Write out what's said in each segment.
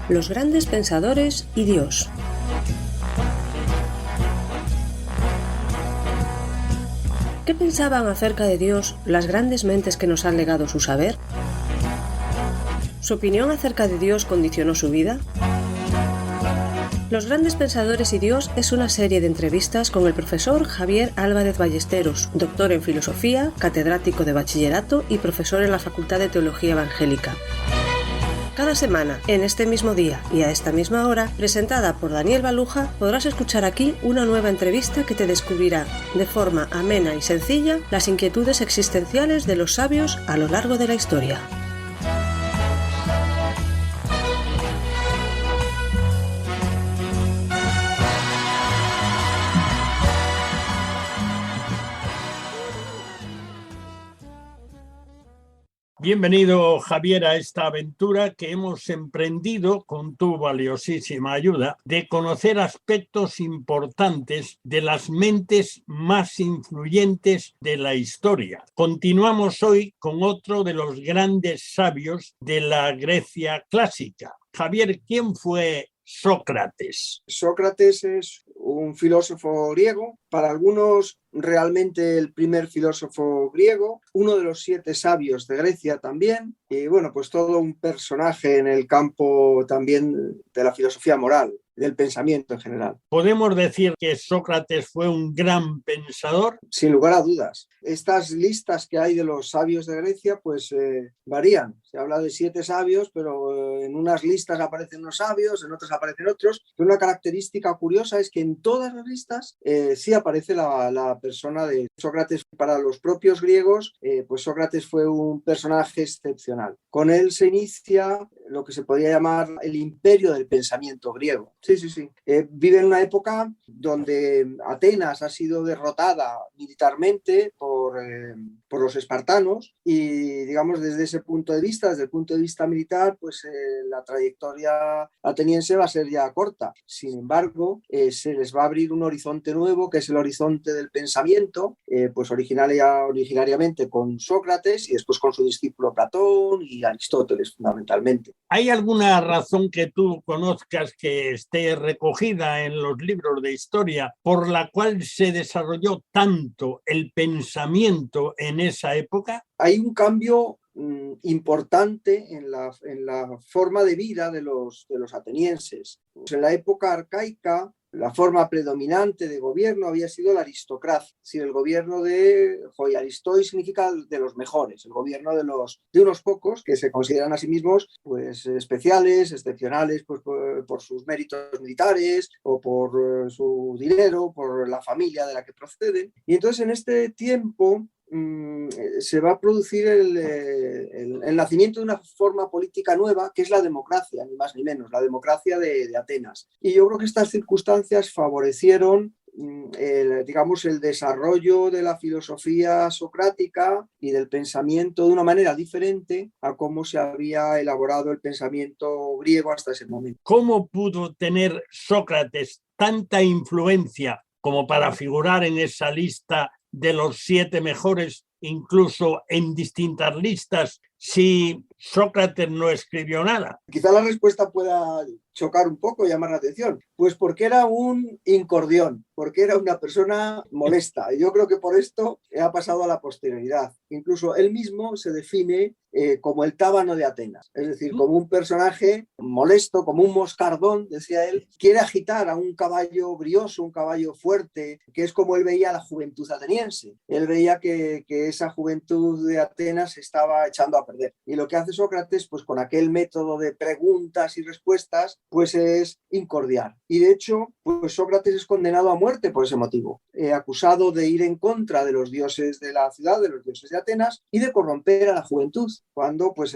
Los grandes pensadores y Dios. ¿Qué pensaban acerca de Dios las grandes mentes que nos han legado su saber? ¿Su opinión acerca de Dios condicionó su vida? Los grandes pensadores y Dios es una serie de entrevistas con el profesor Javier Álvarez Ballesteros, doctor en filosofía, catedrático de bachillerato y profesor en la Facultad de Teología Evangélica. Cada semana, en este mismo día y a esta misma hora, presentada por Daniel Baluja, podrás escuchar aquí una nueva entrevista que te descubrirá, de forma amena y sencilla, las inquietudes existenciales de los sabios a lo largo de la historia. Bienvenido, Javier, a esta aventura que hemos emprendido con tu valiosísima ayuda de conocer aspectos importantes de las mentes más influyentes de la historia. Continuamos hoy con otro de los grandes sabios de la Grecia clásica. Javier, ¿quién fue Sócrates? Sócrates es un filósofo griego, para algunos realmente el primer filósofo griego, uno de los 7 sabios de Grecia también, y bueno, pues todo un personaje en el campo también de la filosofía moral, del pensamiento en general. ¿Podemos decir que Sócrates fue un gran pensador? Sin lugar a dudas. Estas listas que hay de los sabios de Grecia pues varían. Se habla de 7 sabios, pero en unas listas aparecen unos sabios, en otras aparecen otros. Pero una característica curiosa es que en todas las listas sí aparece la persona de Sócrates. Para los propios griegos, pues Sócrates fue un personaje excepcional. Con él se inicia lo que se podría llamar el imperio del pensamiento griego. Sí. Vive en una época donde Atenas ha sido derrotada militarmente por los espartanos y, digamos, desde ese punto de vista, desde el punto de vista militar, pues la trayectoria ateniense va a ser ya corta. Sin embargo, se les va a abrir un horizonte nuevo, que es el horizonte del pensamiento, pues originariamente con Sócrates y después con su discípulo Platón y Aristóteles, fundamentalmente. ¿Hay alguna razón que tú conozcas que esté recogida en los libros de historia por la cual se desarrolló tanto el pensamiento en esa época? Hay un cambio importante en la forma de vida de los atenienses. En la época arcaica, la forma predominante de gobierno había sido la aristocracia. Si el gobierno de Aristoi significa de los mejores, el gobierno de unos pocos que se consideran a sí mismos pues especiales, excepcionales, pues por sus méritos militares o por su dinero, por la familia de la que proceden. Y entonces en este tiempo se va a producir el nacimiento de una forma política nueva, que es la democracia, ni más ni menos, la democracia de Atenas. Y yo creo que estas circunstancias favorecieron el desarrollo de la filosofía socrática y del pensamiento de una manera diferente a cómo se había elaborado el pensamiento griego hasta ese momento. ¿Cómo pudo tener Sócrates tanta influencia como para figurar en esa lista de los 7 mejores, incluso en distintas listas, si Sócrates no escribió nada? Quizá la respuesta pueda chocar un poco, llamar la atención. Pues porque era un incordión, porque era una persona molesta. Y yo creo que por esto ha pasado a la posterioridad. Incluso él mismo se define como el tábano de Atenas, es decir, como un personaje molesto, como un moscardón, decía él, quiere agitar a un caballo brioso, un caballo fuerte, que es como él veía a la juventud ateniense. Él veía que esa juventud de Atenas se estaba echando a perder. Y lo que hace Sócrates, pues con aquel método de preguntas y respuestas, pues es incordiar. Y de hecho, pues Sócrates es condenado a muerte por ese motivo, acusado de ir en contra de los dioses de la ciudad, de los dioses de Atenas, y de corromper a la juventud, cuando pues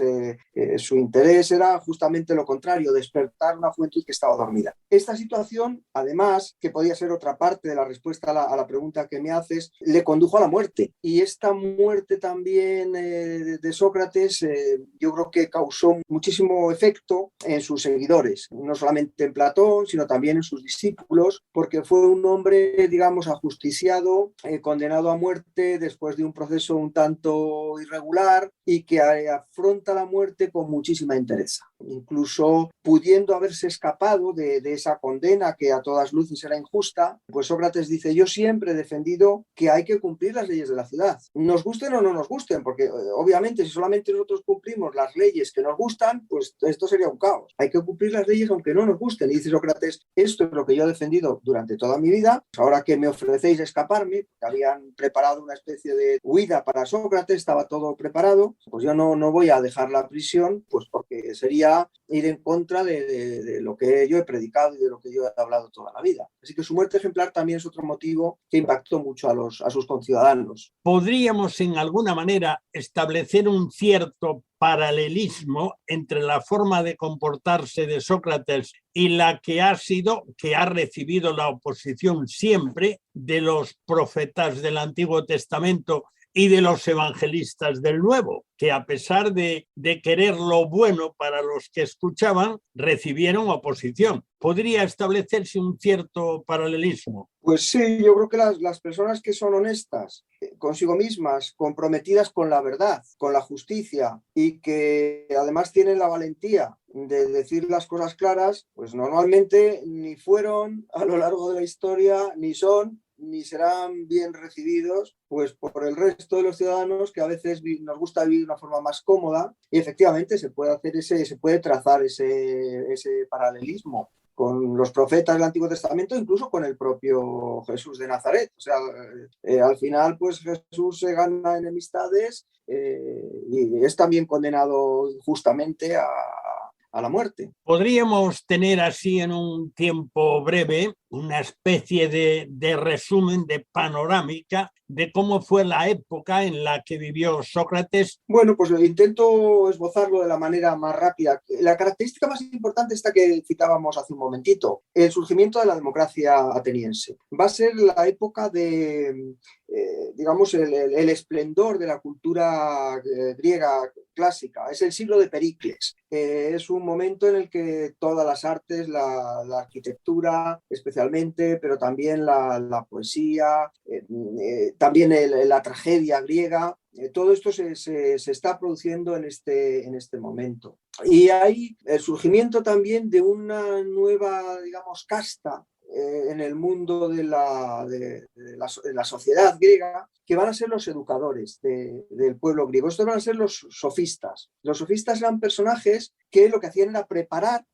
su interés era justamente lo contrario, despertar una juventud que estaba dormida. Esta situación, además, que podía ser otra parte de la respuesta a la pregunta que me haces, le condujo a la muerte. Y esta muerte también de Sócrates yo creo que causó muchísimo efecto en sus seguidores, no solamente en Platón, sino también en sus discípulos, porque fue un hombre, digamos, ajusticiado, condenado a muerte después de un proceso un tanto irregular y que afronta la muerte con muchísima entereza, incluso pudiendo haberse escapado de esa condena que a todas luces era injusta. Pues Sócrates dice: yo siempre he defendido que hay que cumplir las leyes de la ciudad, nos gusten o no nos gusten, porque obviamente si solamente nosotros cumplimos las leyes que nos gustan, pues esto sería un caos. Hay que cumplir las leyes aunque no nos gusten. Y dice Sócrates: esto es lo que yo he defendido durante toda mi vida. Ahora que me ofrecéis escaparme, porque habían preparado una especie de huida para Sócrates, estaba todo preparado, pues yo no voy a dejar la prisión, pues porque sería ir en contra de lo que yo he predicado y de lo que yo he hablado toda la vida. Así que su muerte ejemplar también es otro motivo que impactó mucho a sus conciudadanos. ¿Podríamos en alguna manera establecer un cierto paralelismo entre la forma de comportarse de Sócrates y la que ha recibido la oposición siempre de los profetas del Antiguo Testamento y de los evangelistas del Nuevo, que a pesar de querer lo bueno para los que escuchaban, recibieron oposición? ¿Podría establecerse un cierto paralelismo? Pues sí, yo creo que las personas que son honestas consigo mismas, comprometidas con la verdad, con la justicia y que además tienen la valentía de decir las cosas claras, pues normalmente ni fueron a lo largo de la historia, ni son, ni serán bien recibidos pues por el resto de los ciudadanos, que a veces nos gusta vivir de una forma más cómoda, y efectivamente se puede trazar ese paralelismo con los profetas del Antiguo Testamento, incluso con el propio Jesús de Nazaret. O sea, al final pues Jesús se gana enemistades y es también condenado injustamente a la muerte. Podríamos tener así en un tiempo breve una especie de resumen, de panorámica de cómo fue la época en la que vivió Sócrates. Bueno, pues intento esbozarlo de la manera más rápida. La característica más importante, esta que citábamos hace un momentito, el surgimiento de la democracia ateniense. Va a ser la época de, digamos, el esplendor de la cultura griega clásica. Es el siglo de Pericles. Es un momento en el que todas las artes, la arquitectura especialmente, pero también la poesía, también la tragedia griega, todo esto se está produciendo en este momento. Y hay el surgimiento también de una nueva, digamos, casta en el mundo de la sociedad griega, que van a ser los educadores del pueblo griego. Estos van a ser los sofistas. Los sofistas eran personajes que lo que hacían era preparar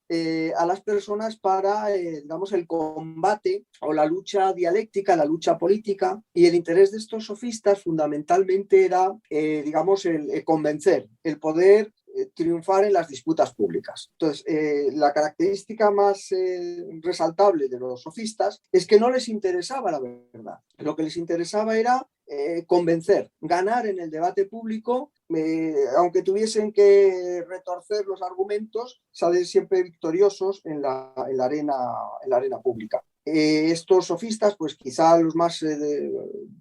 a las personas para, digamos, el combate o la lucha dialéctica, la lucha política, y el interés de estos sofistas fundamentalmente era, digamos, el convencer, el poder triunfar en las disputas públicas. Entonces, la característica más resaltable de los sofistas es que no les interesaba la verdad. Lo que les interesaba era convencer, ganar en el debate público, aunque tuviesen que retorcer los argumentos, salir siempre victoriosos en la arena pública. Estos sofistas, pues quizá los más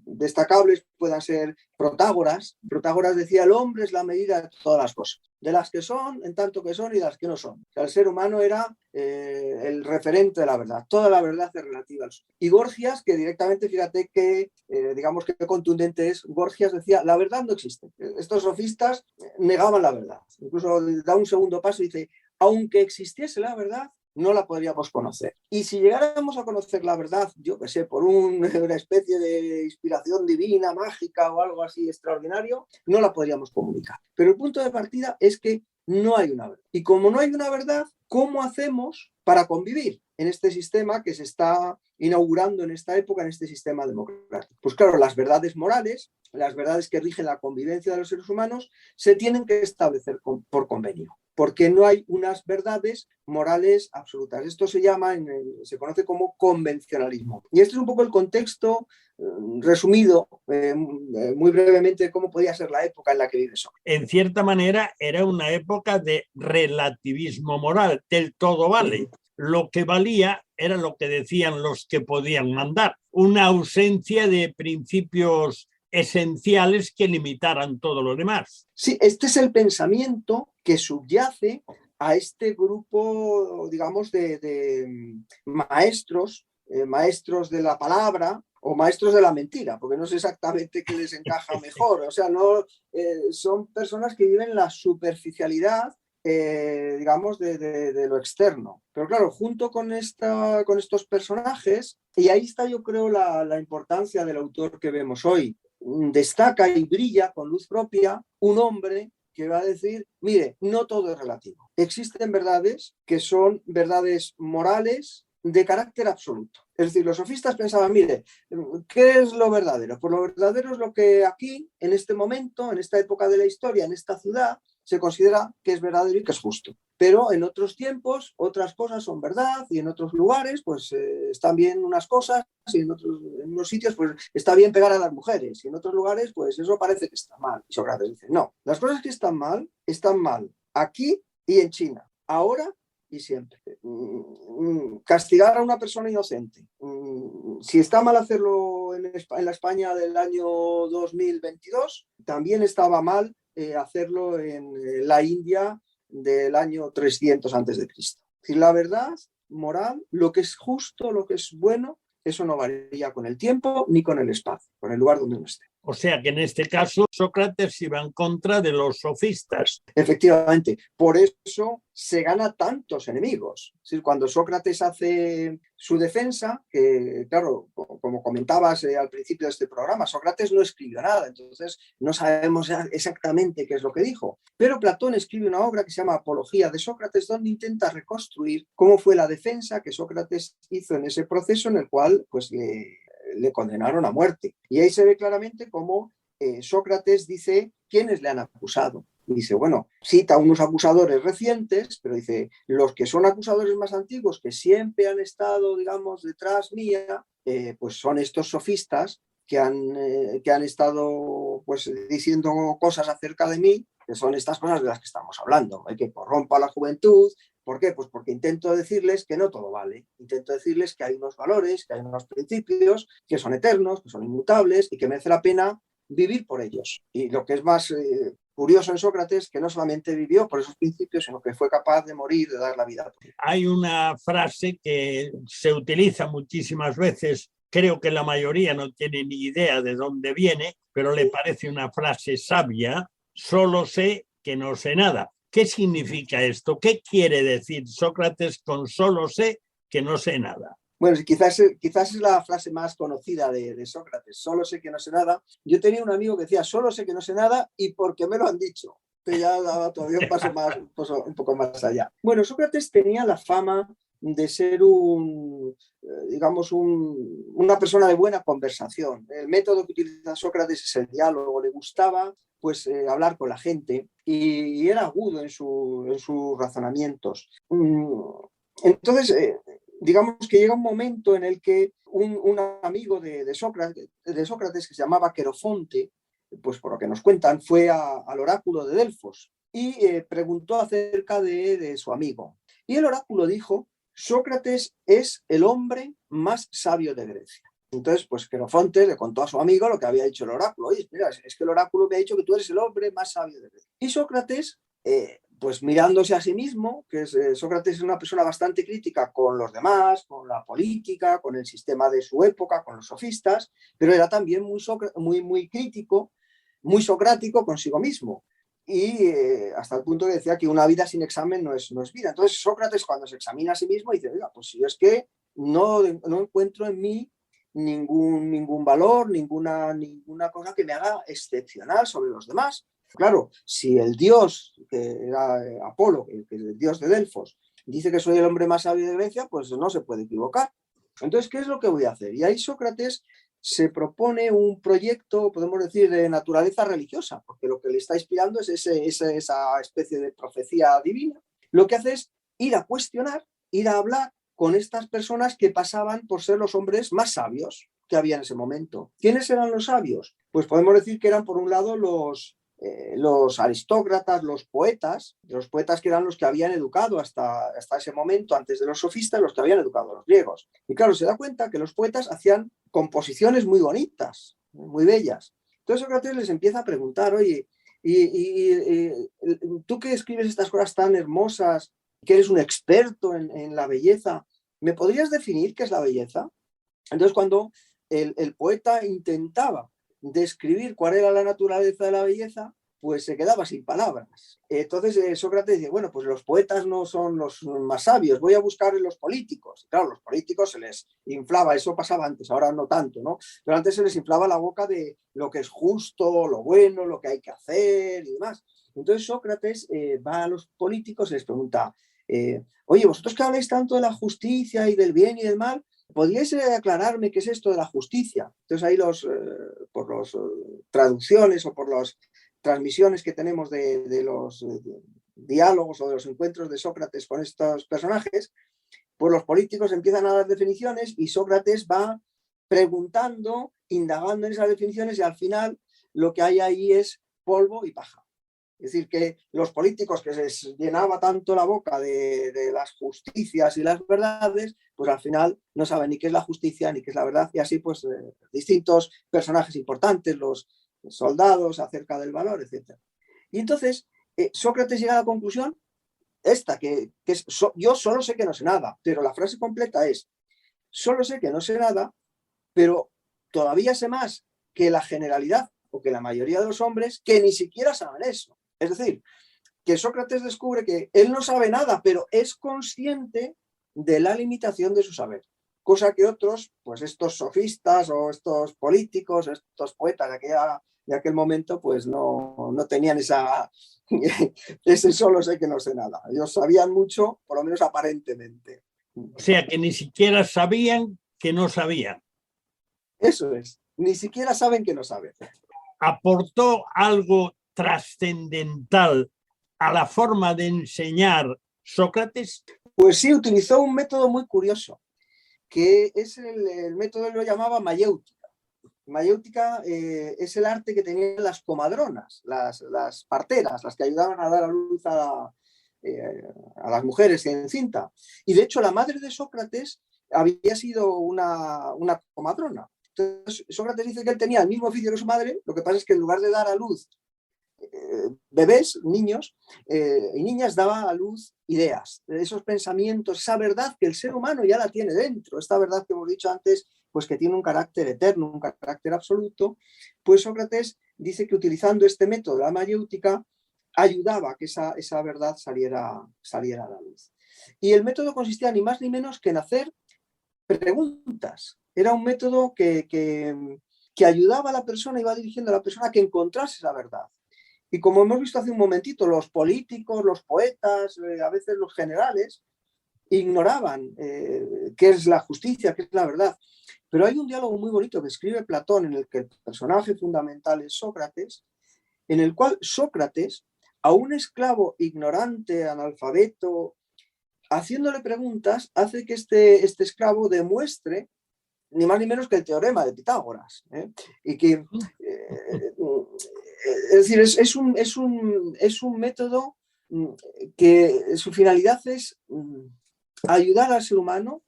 destacables puedan ser Protágoras. Protágoras decía: el hombre es la medida de todas las cosas, de las que son, en tanto que son, y de las que no son. O sea, el ser humano era el referente de la verdad. Toda la verdad es relativa al ser. Y Gorgias, que directamente, fíjate que, digamos que contundente es, Gorgias decía: la verdad no existe. Estos sofistas negaban la verdad. Incluso da un segundo paso y dice: aunque existiese la verdad, no la podríamos conocer. Y si llegáramos a conocer la verdad, yo qué sé, por una especie de inspiración divina, mágica o algo así extraordinario, no la podríamos comunicar. Pero el punto de partida es que no hay una verdad. Y como no hay una verdad, ¿cómo hacemos para convivir en este sistema que se está inaugurando en esta época, en este sistema democrático? Pues claro, las verdades morales, las verdades que rigen la convivencia de los seres humanos, se tienen que establecer por convenio, porque no hay unas verdades morales absolutas. Esto se conoce como convencionalismo. Y este es un poco el contexto resumido, muy brevemente, de cómo podía ser la época en la que vive Sócrates. En cierta manera, era una época de relativismo moral, del todo vale. Lo que valía era lo que decían los que podían mandar. Una ausencia de principios esenciales que limitaran todo lo demás. Sí, este es el pensamiento que subyace a este grupo, digamos, de maestros, maestros de la palabra o maestros de la mentira, porque no sé exactamente qué les encaja mejor. O sea, no, son personas que viven la superficialidad, digamos, de lo externo. Pero claro, junto con estos personajes, y ahí está yo creo la importancia del autor que vemos hoy, destaca y brilla con luz propia un hombre que va a decir, mire, no todo es relativo. Existen verdades que son verdades morales de carácter absoluto. Es decir, los sofistas pensaban, mire, ¿qué es lo verdadero? Pues lo verdadero es lo que aquí, en este momento, en esta época de la historia, en esta ciudad, se considera que es verdadero y que es justo. Pero en otros tiempos, otras cosas son verdad y en otros lugares, pues están bien unas cosas y en unos sitios, pues está bien pegar a las mujeres y en otros lugares, pues eso parece que está mal. Y Sócrates dice, no, las cosas que están mal aquí y en China, ahora y siempre. Castigar a una persona inocente. Si está mal hacerlo en la España del año 2022, también estaba mal hacerlo en la India del año 300 antes de Cristo. Si la verdad moral, lo que es justo, lo que es bueno, eso no varía con el tiempo ni con el espacio, con el lugar donde uno esté. O sea que en este caso Sócrates iba en contra de los sofistas. Efectivamente, por eso se gana tantos enemigos. Es decir, cuando Sócrates hace su defensa, que claro, como comentabas al principio de este programa, Sócrates no escribió nada, entonces no sabemos exactamente qué es lo que dijo. Pero Platón escribe una obra que se llama Apología de Sócrates, donde intenta reconstruir cómo fue la defensa que Sócrates hizo en ese proceso en el cual pues le condenaron a muerte. Y ahí se ve claramente cómo Sócrates dice quiénes le han acusado. Y dice, bueno, cita unos acusadores recientes, pero dice, los que son acusadores más antiguos, que siempre han estado, digamos, detrás mía, pues son estos sofistas que han estado pues diciendo cosas acerca de mí, que son estas cosas de las que estamos hablando. Hay que corrompa a la juventud. ¿Por qué? Pues porque intento decirles que no todo vale. Intento decirles que hay unos valores, que hay unos principios que son eternos, que son inmutables y que merece la pena vivir por ellos. Y lo que es más curioso en Sócrates, que no solamente vivió por esos principios, sino que fue capaz de morir, de dar la vida. Hay una frase que se utiliza muchísimas veces, creo que la mayoría no tiene ni idea de dónde viene, pero le parece una frase sabia: solo sé que no sé nada. ¿Qué significa esto? ¿Qué quiere decir Sócrates con solo sé que no sé nada? Bueno, quizás es la frase más conocida de Sócrates, solo sé que no sé nada. Yo tenía un amigo que decía, solo sé que no sé nada y porque me lo han dicho. Que ya daba todavía un paso más, un poco más allá. Bueno, Sócrates tenía la fama de ser una persona de buena conversación. El método que utiliza Sócrates es el diálogo, le gustaba pues hablar con la gente y era agudo en sus razonamientos. Entonces, digamos que llega un momento en el que un amigo de Sócrates que se llamaba Querofonte, pues por lo que nos cuentan, fue al oráculo de Delfos y preguntó acerca de su amigo. Y el oráculo dijo, Sócrates es el hombre más sabio de Grecia. Entonces, pues Querofonte le contó a su amigo lo que había dicho el oráculo. Oye, mira, es que el oráculo me ha dicho que tú eres el hombre más sabio de Grecia. Y Sócrates, pues mirándose a sí mismo, que Sócrates es una persona bastante crítica con los demás, con la política, con el sistema de su época, con los sofistas, pero era también muy crítico, muy socrático consigo mismo. Y hasta el punto que decía que una vida sin examen no es vida. Entonces Sócrates, cuando se examina a sí mismo, dice, oiga, pues si es que no encuentro en mí ningún valor, ninguna cosa que me haga excepcional sobre los demás. Claro, si el dios, que era Apolo, que es el dios de Delfos, dice que soy el hombre más sabio de Grecia, pues no se puede equivocar. Entonces, ¿qué es lo que voy a hacer? Y ahí Sócrates se propone un proyecto, podemos decir, de naturaleza religiosa, porque lo que le está inspirando es esa especie de profecía divina. Lo que hace es ir a cuestionar, ir a hablar con estas personas que pasaban por ser los hombres más sabios que había en ese momento. ¿Quiénes eran los sabios? Pues podemos decir que eran, por un lado, los aristócratas, los poetas que eran los que habían educado hasta ese momento, antes de los sofistas, los que habían educado a los griegos. Y claro, se da cuenta que los poetas hacían composiciones muy bonitas, muy bellas, Entonces Sócrates les empieza a preguntar, oye, y tú que escribes estas cosas tan hermosas, que eres un experto en la belleza, ¿me podrías definir qué es la belleza? Entonces cuando el poeta intentaba describir cuál era la naturaleza de la belleza, pues se quedaba sin palabras. Entonces Sócrates dice, bueno, pues los poetas no son los más sabios, voy a buscar en los políticos. Claro, los políticos se les inflaba, eso pasaba antes, ahora no tanto, ¿no? Pero antes se les inflaba la boca de lo que es justo, lo bueno, lo que hay que hacer y demás. Entonces Sócrates va a los políticos y les pregunta, oye, vosotros que habláis tanto de la justicia y del bien y del mal, ¿podríais aclararme qué es esto de la justicia? Entonces ahí por las traducciones o por las transmisiones que tenemos de los diálogos o de los encuentros de Sócrates con estos personajes, pues los políticos empiezan a dar definiciones y Sócrates va preguntando, indagando en esas definiciones y al final lo que hay ahí es polvo y paja. Es decir, que los políticos que se llenaba tanto la boca de las justicias y las verdades, pues al final no saben ni qué es la justicia ni qué es la verdad. Y así, pues, distintos personajes importantes, los soldados, acerca del valor, etc. Y entonces, Sócrates llega a la conclusión esta, que es, yo solo sé que no sé nada, pero la frase completa es, solo sé que no sé nada, pero todavía sé más que la generalidad o que la mayoría de los hombres que ni siquiera saben eso. Es decir, que Sócrates descubre que él no sabe nada, pero es consciente de la limitación de su saber. Cosa que otros, pues estos sofistas o estos políticos, estos poetas de aquel momento, pues no tenían ese solo sé que no sé nada. Ellos sabían mucho, por lo menos aparentemente. O sea, que ni siquiera sabían que no sabían. Eso es, ni siquiera saben que no saben. ¿Aportó algo trascendental a la forma de enseñar Sócrates? Pues sí, utilizó un método muy curioso, que es el método, él lo llamaba mayéutica. Mayéutica es el arte que tenían las comadronas, las parteras, las que ayudaban a dar a luz a las mujeres en cinta. Y de hecho la madre de Sócrates había sido una comadrona. Entonces Sócrates dice que él tenía el mismo oficio que su madre, lo que pasa es que en lugar de dar a luz bebés, niños y niñas, daba a luz ideas, esos pensamientos, esa verdad que el ser humano ya la tiene dentro, esta verdad que hemos dicho antes, pues que tiene un carácter eterno, un carácter absoluto. Pues Sócrates dice que utilizando este método de la mayéutica ayudaba a que esa verdad saliera a la luz. Y el método consistía ni más ni menos que en hacer preguntas. Era un método que ayudaba a la persona, iba dirigiendo a la persona a que encontrase la verdad. Y como hemos visto hace un momentito, los políticos, los poetas, a veces los generales, ignoraban qué es la justicia, qué es la verdad. Pero hay un diálogo muy bonito que escribe Platón en el que el personaje fundamental es Sócrates, en el cual Sócrates, a un esclavo ignorante, analfabeto, haciéndole preguntas, hace que este esclavo demuestre ni más ni menos que el teorema de Pitágoras. Y que, es decir, es un método que su finalidad es ayudar al ser humano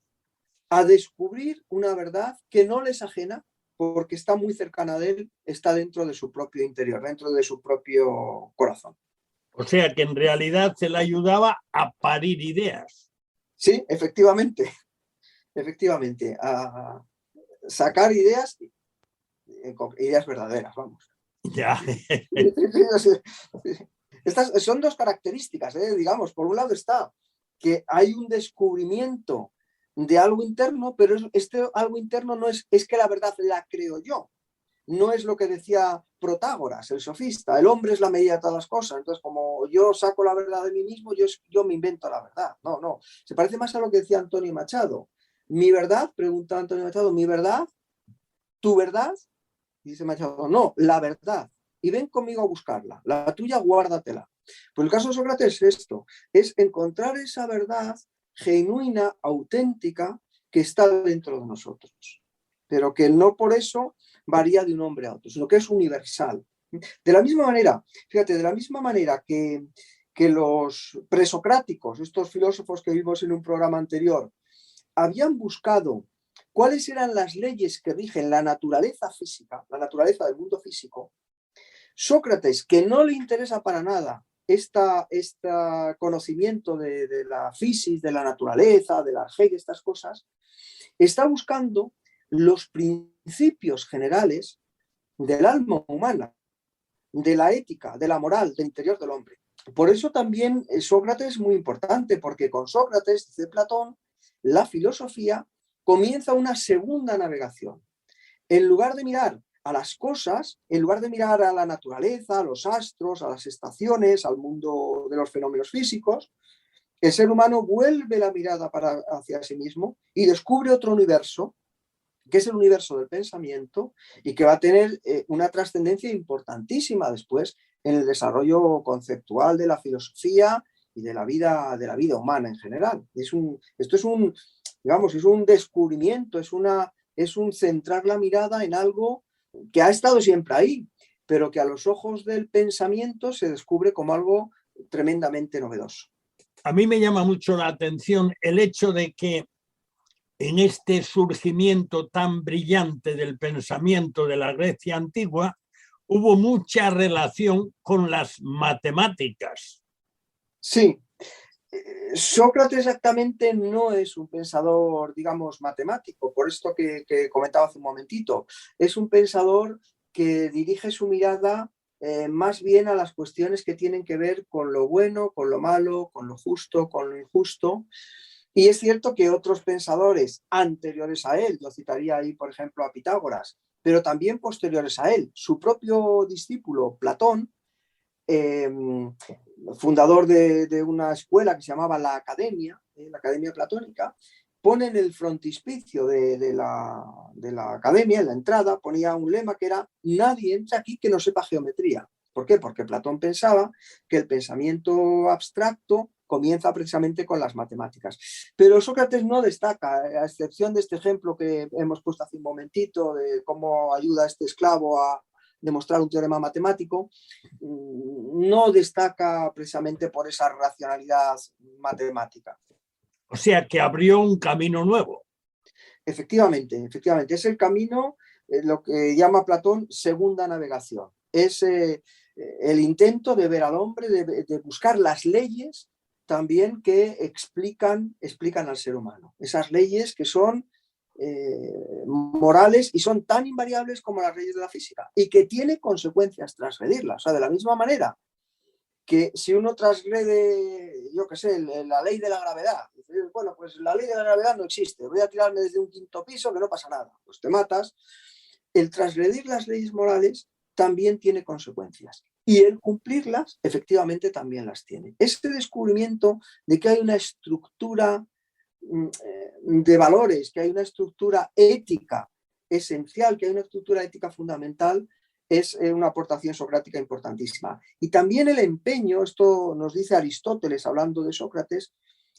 a descubrir una verdad que no le es ajena porque está muy cercana de él, está dentro de su propio interior, dentro de su propio corazón. O sea, que en realidad se le ayudaba a parir ideas. Sí, efectivamente, a sacar ideas verdaderas, vamos. Ya. Estas son dos características, digamos. Por un lado está que hay un descubrimiento de algo interno, pero este algo interno no es que la verdad la creo yo. No es lo que decía Protágoras, el sofista. El hombre es la medida de todas las cosas. Entonces, como yo saco la verdad de mí mismo, yo me invento la verdad. No. Se parece más a lo que decía Antonio Machado. ¿Mi verdad? Pregunta Antonio Machado. ¿Mi verdad? ¿Tu verdad? Dice Machado. No, la verdad. Y ven conmigo a buscarla. La tuya, guárdatela. Pues el caso de Sócrates es esto. Es encontrar esa verdad genuina, auténtica, que está dentro de nosotros. Pero que no por eso varía de un hombre a otro, sino que es universal. De la misma manera, fíjate, de la misma manera que los presocráticos, estos filósofos que vimos en un programa anterior, habían buscado cuáles eran las leyes que rigen la naturaleza física, la naturaleza del mundo físico, Sócrates, que no le interesa para nada este conocimiento de la física, de la naturaleza, de la arjé, estas cosas, está buscando los principios generales del alma humana, de la ética, de la moral, del interior del hombre. Por eso también Sócrates es muy importante, porque con Sócrates, dice Platón, la filosofía comienza una segunda navegación. En lugar de mirar a las cosas, en lugar de mirar a la naturaleza, a los astros, a las estaciones, al mundo de los fenómenos físicos, el ser humano vuelve la mirada hacia sí mismo y descubre otro universo, que es el universo del pensamiento y que va a tener una trascendencia importantísima después en el desarrollo conceptual de la filosofía y de la vida humana en general. Esto es un, digamos, es un descubrimiento, es un centrar la mirada en algo que ha estado siempre ahí, pero que a los ojos del pensamiento se descubre como algo tremendamente novedoso. A mí me llama mucho la atención el hecho de que en este surgimiento tan brillante del pensamiento de la Grecia antigua hubo mucha relación con las matemáticas. Sí, Sócrates exactamente no es un pensador, digamos, matemático, por esto que comentaba hace un momentito. Es un pensador que dirige su mirada más bien a las cuestiones que tienen que ver con lo bueno, con lo malo, con lo justo, con lo injusto. Y es cierto que otros pensadores anteriores a él, yo citaría ahí, por ejemplo, a Pitágoras, pero también posteriores a él, su propio discípulo Platón, fundador de una escuela que se llamaba la Academia Platónica, pone en el frontispicio de la Academia, en la entrada, ponía un lema que era: nadie entra aquí que no sepa geometría. ¿Por qué? Porque Platón pensaba que el pensamiento abstracto comienza precisamente con las matemáticas. Pero Sócrates no destaca, a excepción de este ejemplo que hemos puesto hace un momentito, de cómo ayuda a este esclavo a demostrar un teorema matemático, no destaca precisamente por esa racionalidad matemática. O sea, que abrió un camino nuevo. Efectivamente, es el camino, lo que llama Platón segunda navegación. Es el intento de ver al hombre, de buscar las leyes también que explican al ser humano. Esas leyes que son morales y son tan invariables como las leyes de la física y que tiene consecuencias transgredirlas. O sea, de la misma manera que si uno transgrede, yo qué sé, la ley de la gravedad, bueno, pues la ley de la gravedad no existe, voy a tirarme desde un quinto piso que no pasa nada, pues te matas. El transgredir las leyes morales también tiene consecuencias y el cumplirlas efectivamente también las tiene. Este descubrimiento de que hay una estructura de valores, que hay una estructura ética esencial, que hay una estructura ética fundamental, es una aportación socrática importantísima. Y también el empeño, esto nos dice Aristóteles hablando de Sócrates,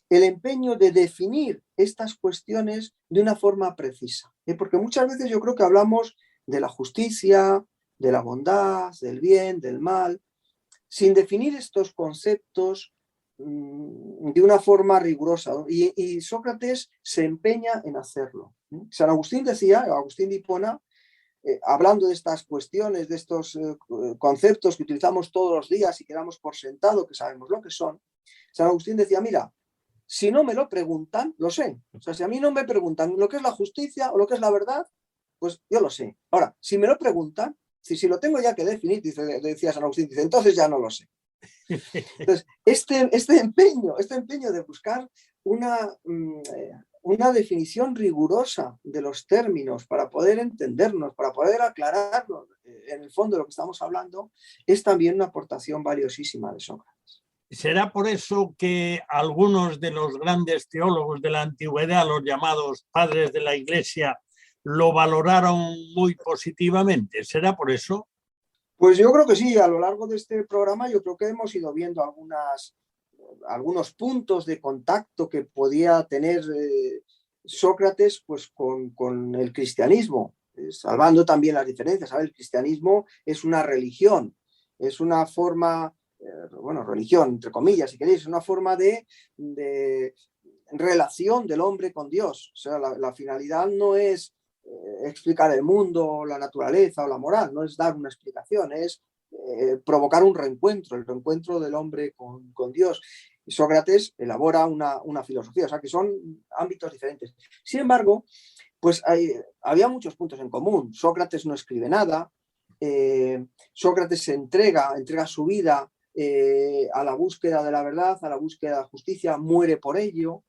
el empeño de definir estas cuestiones de una forma precisa. Porque muchas veces yo creo que hablamos de la justicia, de la bondad, del bien, del mal, sin definir estos conceptos de una forma rigurosa, ¿no? Y Sócrates se empeña en hacerlo. San Agustín decía, Agustín de Hipona, hablando de estas cuestiones, de estos conceptos que utilizamos todos los días y que damos por sentado que sabemos lo que son, San Agustín decía: mira, si no me lo preguntan, lo sé. O sea, si a mí no me preguntan lo que es la justicia o lo que es la verdad, pues yo lo sé. Ahora, si me lo preguntan, si lo tengo ya que definir, decía San Agustín, dice, entonces ya no lo sé. Entonces, este empeño de buscar una definición rigurosa de los términos para poder entendernos, para poder aclararnos en el fondo de lo que estamos hablando, es también una aportación valiosísima de Sócrates. ¿Será por eso que algunos de los grandes teólogos de la antigüedad, los llamados padres de la Iglesia, lo valoraron muy positivamente? ¿Será por eso? Pues yo creo que sí. A lo largo de este programa yo creo que hemos ido viendo algunos puntos de contacto que podía tener Sócrates pues, con el cristianismo, salvando también las diferencias. ¿Sabes? El cristianismo es una religión, es una forma, religión, entre comillas, si queréis, es una forma de relación del hombre con Dios. O sea, la finalidad no es explicar el mundo, la naturaleza o la moral, no es dar una explicación, es provocar un reencuentro, el reencuentro del hombre con Dios. Y Sócrates elabora una filosofía, o sea que son ámbitos diferentes. Sin embargo, pues había muchos puntos en común. Sócrates no escribe nada, Sócrates se entrega su vida a la búsqueda de la verdad, a la búsqueda de la justicia, muere por ello.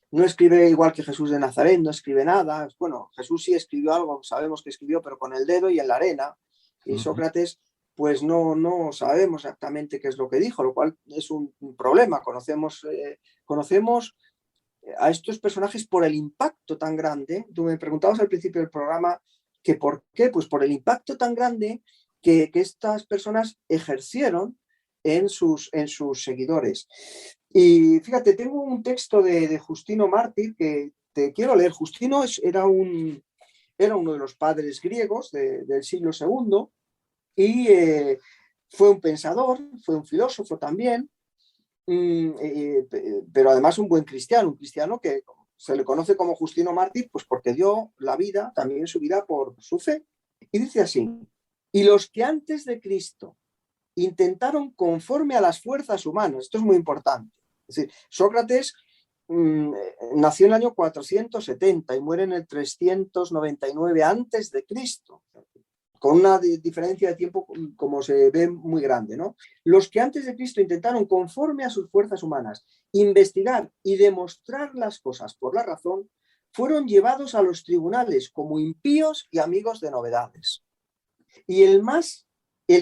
No escribe igual que Jesús de Nazaret, no escribe nada. Bueno, Jesús sí escribió algo, sabemos que escribió, pero con el dedo y en la arena. Y Sócrates, pues no sabemos exactamente qué es lo que dijo, lo cual es un problema. Conocemos a estos personajes por el impacto tan grande. Tú me preguntabas al principio del programa que por qué, pues por el impacto tan grande que estas personas ejercieron en sus seguidores. Y fíjate, tengo un texto de Justino Mártir que te quiero leer. Justino era uno de los padres griegos del siglo II y fue un pensador, fue un filósofo también, pero además un buen cristiano, un cristiano que se le conoce como Justino Mártir, pues porque dio la vida, también su vida por su fe. Y dice así: y los que antes de Cristo intentaron conforme a las fuerzas humanas, esto es muy importante. Es decir, Sócrates nació en el año 470 y muere en el 399 antes de Cristo, con una diferencia de tiempo, como se ve, muy grande, ¿no? Los que antes de Cristo intentaron, conforme a sus fuerzas humanas, investigar y demostrar las cosas por la razón, fueron llevados a los tribunales como impíos y amigos de novedades. Y el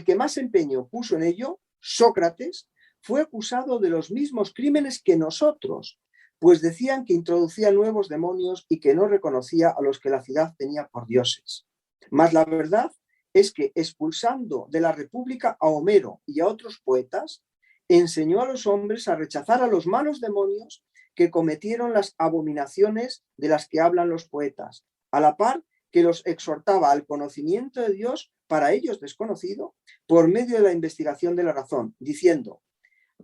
que más empeño puso en ello, Sócrates, fue acusado de los mismos crímenes que nosotros, pues decían que introducía nuevos demonios y que no reconocía a los que la ciudad tenía por dioses. Mas la verdad es que, expulsando de la República a Homero y a otros poetas, enseñó a los hombres a rechazar a los malos demonios que cometieron las abominaciones de las que hablan los poetas, a la par que los exhortaba al conocimiento de Dios, para ellos desconocido, por medio de la investigación de la razón, diciendo: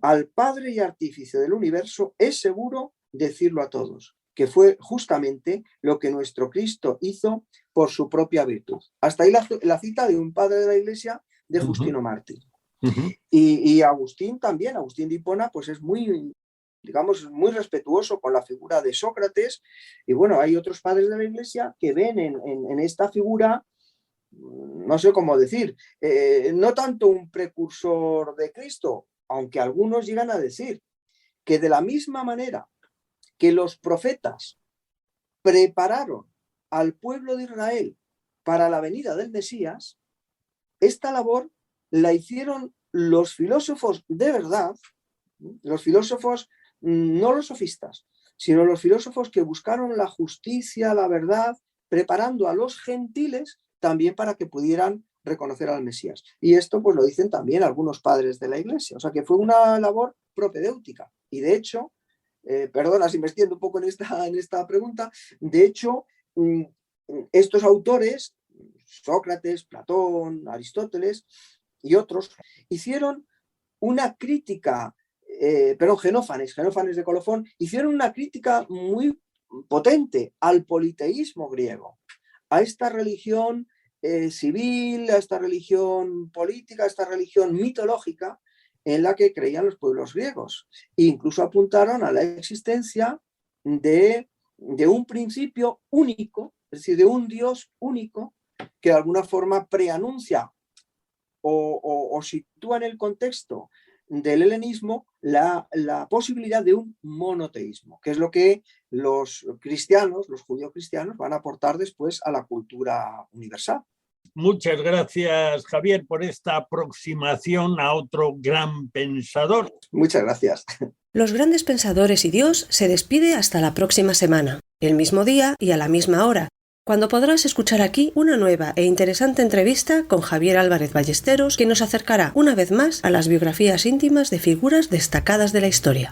al Padre y Artífice del universo es seguro decirlo a todos, que fue justamente lo que nuestro Cristo hizo por su propia virtud. Hasta ahí la cita de un padre de la Iglesia, de Justino Mártir. Y Agustín también, Agustín de Hipona, pues es muy respetuoso con la figura de Sócrates. Y bueno, hay otros padres de la Iglesia que ven en esta figura, no sé cómo decir, no tanto un precursor de Cristo, aunque algunos llegan a decir que de la misma manera que los profetas prepararon al pueblo de Israel para la venida del Mesías, esta labor la hicieron los filósofos de verdad, los filósofos, no los sofistas, sino los filósofos que buscaron la justicia, la verdad, preparando a los gentiles también para que pudieran reconocer al Mesías. Y esto pues lo dicen también algunos padres de la Iglesia. O sea que fue una labor propedéutica. Y de hecho, perdona si me extiendo un poco en esta pregunta, de hecho, estos autores, Sócrates, Platón, Aristóteles y otros, hicieron una crítica, Genófanes de Colofón, hicieron una crítica muy potente al politeísmo griego, a esta religión civil, a esta religión política, a esta religión mitológica en la que creían los pueblos griegos. E incluso apuntaron a la existencia de un principio único, es decir, de un Dios único que de alguna forma preanuncia o sitúa en el contexto del helenismo la posibilidad de un monoteísmo, que es lo que los cristianos, los judeocristianos, van a aportar después a la cultura universal. Muchas gracias, Javier, por esta aproximación a otro gran pensador. Muchas gracias. Los grandes pensadores y Dios se despide hasta la próxima semana, el mismo día y a la misma hora, cuando podrás escuchar aquí una nueva e interesante entrevista con Javier Álvarez Ballesteros, que nos acercará una vez más a las biografías íntimas de figuras destacadas de la historia.